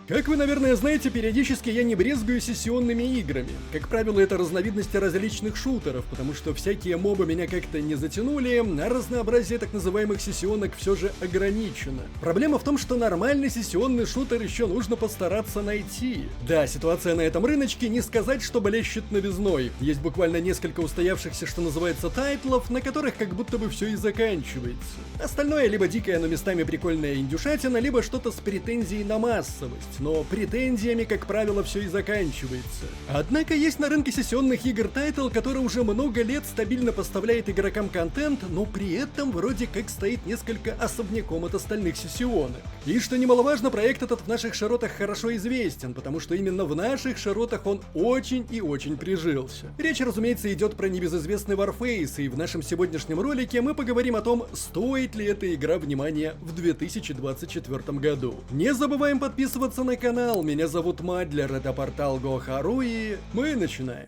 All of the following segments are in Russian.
Как вы, наверное, знаете, периодически я не брезгую сессионными играми. Как правило, это разновидности различных шутеров, потому что всякие мобы меня как-то не затянули, а разнообразие так называемых сессионок все же ограничено. Проблема в том, что нормальный сессионный шутер еще нужно постараться найти. Да, ситуация на этом рыночке не сказать, что блещет новизной. Есть буквально несколько устоявшихся, что называется, тайтлов, на которых как будто бы все и заканчивается. Остальное либо дикая, но местами прикольная индюшатина, либо что-то с претензией на массовость. Но претензиями, как правило, все и заканчивается. Однако есть на рынке сессионных игр тайтл, который уже много лет стабильно поставляет игрокам контент, но при этом вроде как стоит несколько особняком от остальных сессионок. И что немаловажно, проект этот в наших широтах хорошо известен, потому что именно в наших широтах он очень и очень прижился. Речь, разумеется, идет про небезызвестный Warface, и в нашем сегодняшнем ролике мы поговорим о том, стоит ли эта игра внимания в 2024 году. Не забываем подписываться на канал, меня зовут Мадлер, это портал Гохару, и мы начинаем.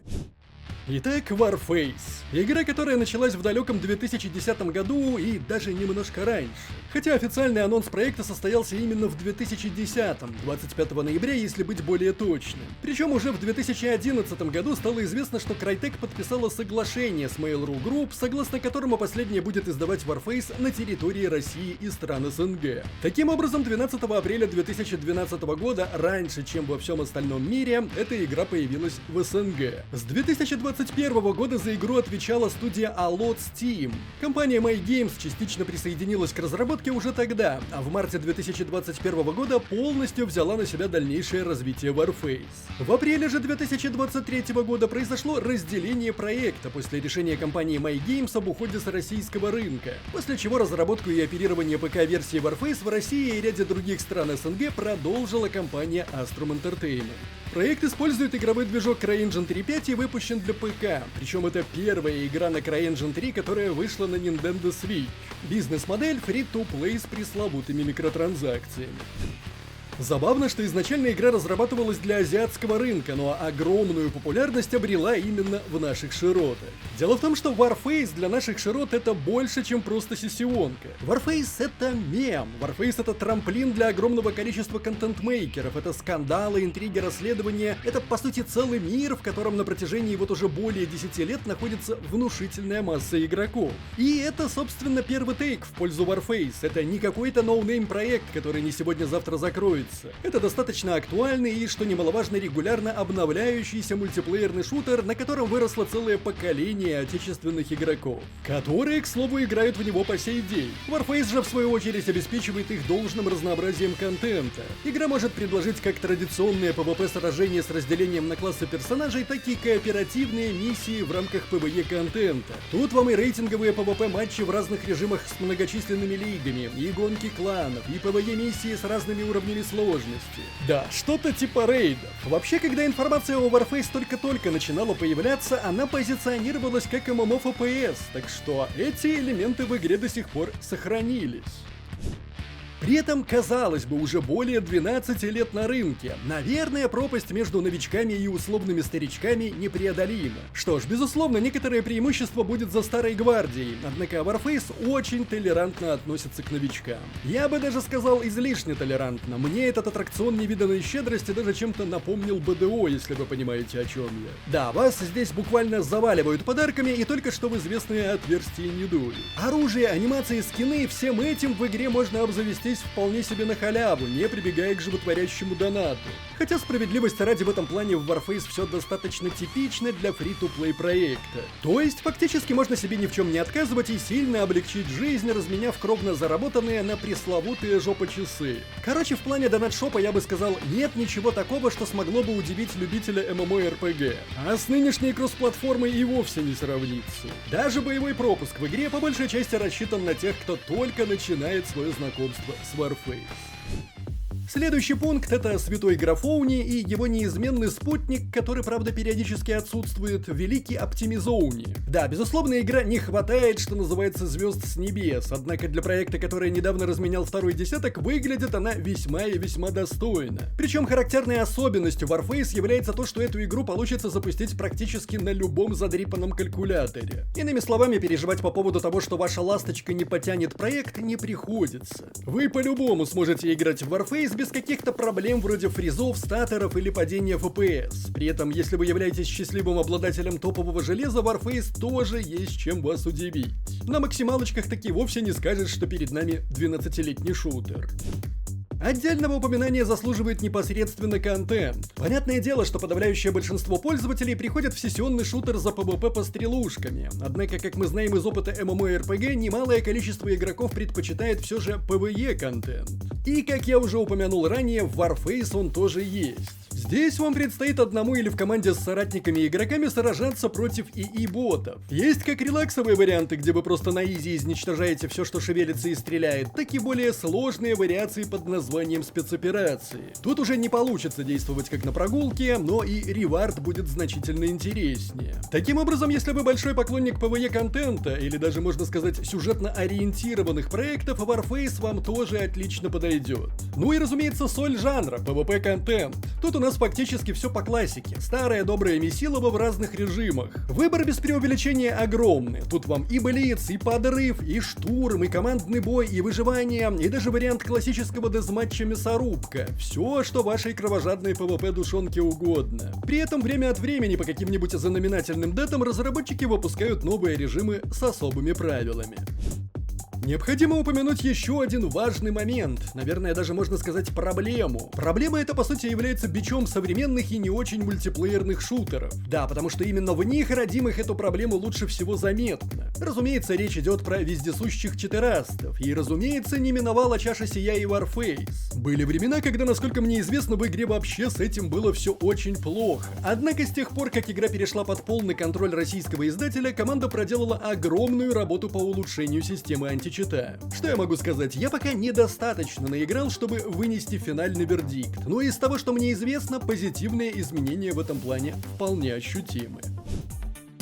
Итак, Warface. Игра, которая началась в далеком 2010 году и даже немножко раньше. Хотя официальный анонс проекта состоялся именно в 2010, 25 ноября, если быть более точным. Причем уже в 2011 году стало известно, что Crytek подписала соглашение с Mail.ru Group, согласно которому последняя будет издавать Warface на территории России и стран СНГ. Таким образом, 12 апреля 2012 года, раньше, чем во всем остальном мире, эта игра появилась в СНГ. С 2021 года за игру отвечала студия Alot Steam. Компания MyGames частично присоединилась к разработке уже тогда, а в марте 2021 года полностью взяла на себя дальнейшее развитие Warface. В апреле же 2023 года произошло разделение проекта после решения компании MyGames об уходе с российского рынка, после чего разработку и оперирование ПК-версии Warface в России и ряде других стран СНГ продолжила компания Astrum Entertainment. Проект использует игровой движок CryEngine 3.5 и выпущен для ПК, причем это первая игра на CryEngine 3, которая вышла на Nintendo Switch. Бизнес-модель free-to-play с пресловутыми микротранзакциями. Забавно, что изначально игра разрабатывалась для азиатского рынка, но огромную популярность обрела именно в наших широтах. Дело в том, что Warface для наших широт это больше, чем просто сессионка. Warface это мем, Warface это трамплин для огромного количества контент-мейкеров, это скандалы, интриги, расследования, это по сути целый мир, в котором на протяжении вот уже более 10 лет находится внушительная масса игроков. И это, собственно, первый тейк в пользу Warface, это не какой-то ноунейм проект, который не сегодня-завтра закроется. Это достаточно актуальный и, что немаловажно, регулярно обновляющийся мультиплеерный шутер, на котором выросло целое поколение отечественных игроков, которые, к слову, играют в него по сей день. Warface же, в свою очередь, обеспечивает их должным разнообразием контента. Игра может предложить как традиционные PvP-сражения с разделением на классы персонажей, так и кооперативные миссии в рамках PvE-контента. Тут вам и рейтинговые PvP-матчи в разных режимах с многочисленными лигами, и гонки кланов, и PvE-миссии с разными уровнями сложности. Да, что-то типа рейдов. Вообще, когда информация о Warface только-только начинала появляться, она позиционировалась как ММО FPS, так что эти элементы в игре до сих пор сохранились. При этом, казалось бы, уже более 12 лет на рынке. Наверное, пропасть между новичками и условными старичками непреодолима. Что ж, безусловно, некоторое преимущество будет за старой гвардией, однако Warface очень толерантно относится к новичкам. Я бы даже сказал, излишне толерантно. Мне этот аттракцион невиданной щедрости даже чем-то напомнил БДО, если вы понимаете, о чем я. Да, вас здесь буквально заваливают подарками и только что в известные отверстия не дуют. Оружие, анимации, скины, всем этим в игре можно обзавестись вполне себе на халяву, не прибегая к животворящему донату. Хотя справедливости ради в этом плане в Warface все достаточно типично для фри-то-плей проекта. То есть фактически можно себе ни в чем не отказывать и сильно облегчить жизнь, разменяв кровно заработанные на пресловутые жопа-часы. Короче, в плане донат-шопа я бы сказал, нет ничего такого, что смогло бы удивить любителя MMORPG. А с нынешней кросс-платформой и вовсе не сравнится. Даже боевой пропуск в игре по большей части рассчитан на тех, кто только начинает свое знакомство с Warface. Следующий пункт — это Святой Графоуни и его неизменный спутник, который, правда, периодически отсутствует, Великий Оптимизоуни. Да, безусловно, игра не хватает, что называется, звезд с небес, однако для проекта, который недавно разменял второй десяток, выглядит она весьма и весьма достойно. Причем характерной особенностью Warface является то, что эту игру получится запустить практически на любом задрипанном калькуляторе. Иными словами, переживать по поводу того, что ваша ласточка не потянет проект, не приходится. Вы по-любому сможете играть в Warface без каких-то проблем вроде фризов, статоров или падения FPS. При этом, если вы являетесь счастливым обладателем топового железа, Warface тоже есть чем вас удивить. На максималочках таки вовсе не скажешь, что перед нами 12-летний шутер. Отдельного упоминания заслуживает непосредственно контент. Понятное дело, что подавляющее большинство пользователей приходят в сессионный шутер за PvP по стрелушками. Однако, как мы знаем из опыта MMORPG, немалое количество игроков предпочитает все же PvE контент. И, как я уже упомянул ранее, в Warface он тоже есть. Здесь вам предстоит одному или в команде с соратниками и игроками сражаться против ИИ-ботов. Есть как релаксовые варианты, где вы просто на изи изничтожаете все, что шевелится и стреляет, так и более сложные вариации под названием спецоперации. Тут уже не получится действовать как на прогулке, но и ревард будет значительно интереснее. Таким образом, если вы большой поклонник PvE-контента, или даже, можно сказать, сюжетно-ориентированных проектов, Warface вам тоже отлично подойдет. Ну и, разумеется, соль жанра — PvP-контент. Тут у нас фактически все по классике. Старое доброе месилово в разных режимах. Выбор без преувеличения огромный. Тут вам и блиц, и подрыв, и штурм, и командный бой, и выживание, и даже вариант классического дезматча мясорубка. Все, что вашей кровожадной PvP душонке угодно. При этом время от времени по каким-нибудь знаменательным датам разработчики выпускают новые режимы с особыми правилами. Необходимо упомянуть еще один важный момент, наверное, даже можно сказать проблему. Проблема эта, по сути, является бичом современных и не очень мультиплеерных шутеров. Да, потому что именно в них, родимых, эту проблему лучше всего заметно. Разумеется, речь идет про вездесущих читерастов, и, разумеется, не миновала чаша сия и Warface. Были времена, когда, насколько мне известно, в игре вообще с этим было все очень плохо. Однако с тех пор, как игра перешла под полный контроль российского издателя, команда проделала огромную работу по улучшению системы античита. Что я могу сказать? Я пока недостаточно наиграл, чтобы вынести финальный вердикт, но из того, что мне известно, позитивные изменения в этом плане вполне ощутимы.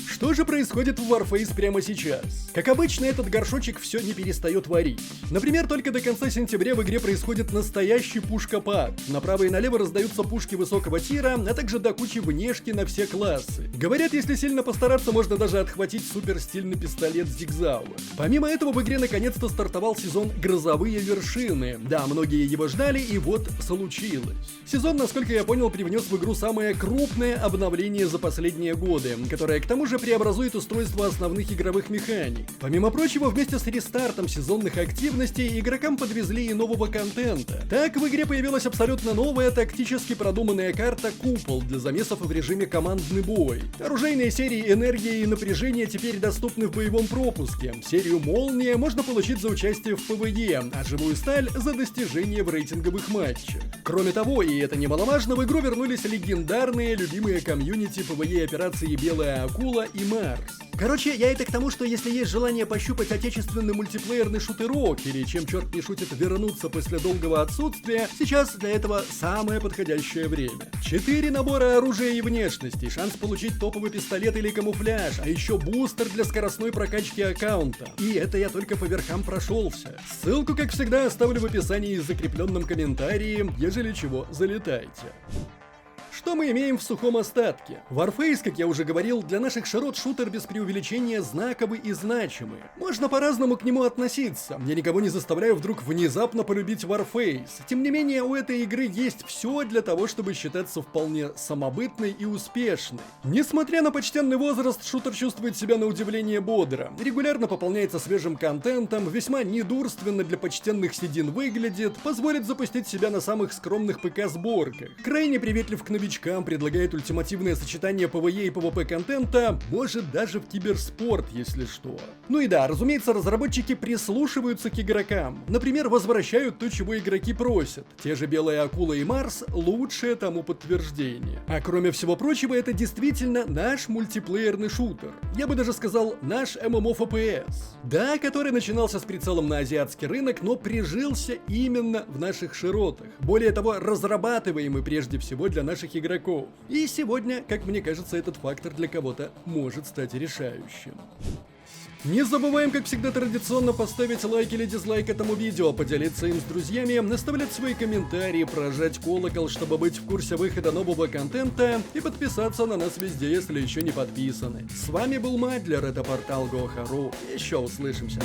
Что же происходит в Warface прямо сейчас? Как обычно, этот горшочек все не перестает варить. Например, только до конца сентября в игре происходит настоящий пушкопад. Направо и налево раздаются пушки высокого тира, а также до кучи внешки на все классы. Говорят, если сильно постараться, можно даже отхватить супер стильный пистолет Зигзауэр. Помимо этого, в игре наконец-то стартовал сезон «Грозовые вершины». Да, многие его ждали, и вот случилось. Сезон, насколько я понял, привнес в игру самое крупное обновление за последние годы, которое к тому же преобразует устройство основных игровых механик. Помимо прочего, вместе с рестартом сезонных активностей игрокам подвезли и нового контента. Так, в игре появилась абсолютно новая тактически продуманная карта «Купол» для замесов в режиме командный бой. Оружейные серии «Энергия» и «Напряжение» теперь доступны в боевом пропуске. Серию «Молния» можно получить за участие в PvE, а «Живую сталь» за достижение в рейтинговых матчах. Кроме того, и это немаловажно, в игру вернулись легендарные, любимые комьюнити PvE операции «Белая акула» и «Марс». Короче, я это к тому, что если есть желание пощупать отечественный мультиплеерный шутерок, или, чем черт не шутит, вернуться после долгого отсутствия, сейчас для этого самое подходящее время. 4 набора оружия и внешности, шанс получить топовый пистолет или камуфляж, а еще бустер для скоростной прокачки аккаунта. И это я только по верхам прошелся. Ссылку, как всегда, оставлю в описании и закрепленном комментарии, ежели чего, залетайте. Что мы имеем в сухом остатке? Warface, как я уже говорил, для наших широт шутер без преувеличения знаковый и значимый. Можно по-разному к нему относиться. Я никого не заставляю вдруг внезапно полюбить Warface. Тем не менее, у этой игры есть все для того, чтобы считаться вполне самобытной и успешной. Несмотря на почтенный возраст, шутер чувствует себя на удивление бодро. Регулярно пополняется свежим контентом, весьма недурственно для почтенных седин выглядит, позволит запустить себя на самых скромных ПК-сборках. Крайне приветлив к новичкам, предлагает ультимативное сочетание PvE и PvP контента, может даже в киберспорт, если что. Ну и да, разумеется, разработчики прислушиваются к игрокам. Например, возвращают то, чего игроки просят. Те же Белая акула и Марс — лучшее тому подтверждение. А кроме всего прочего, это действительно наш мультиплеерный шутер. Я бы даже сказал, наш MMO-FPS. Да, который начинался с прицелом на азиатский рынок, но прижился именно в наших широтах. Более того, разрабатываемый прежде всего для наших игроков. И сегодня, как мне кажется, этот фактор для кого-то может стать решающим. Не забываем, как всегда традиционно, поставить лайк или дизлайк этому видео, поделиться им с друзьями, оставлять свои комментарии, прожать колокол, чтобы быть в курсе выхода нового контента, и подписаться на нас везде, если еще не подписаны. С вами был Мадлер, это портал Go.ru. Еще услышимся.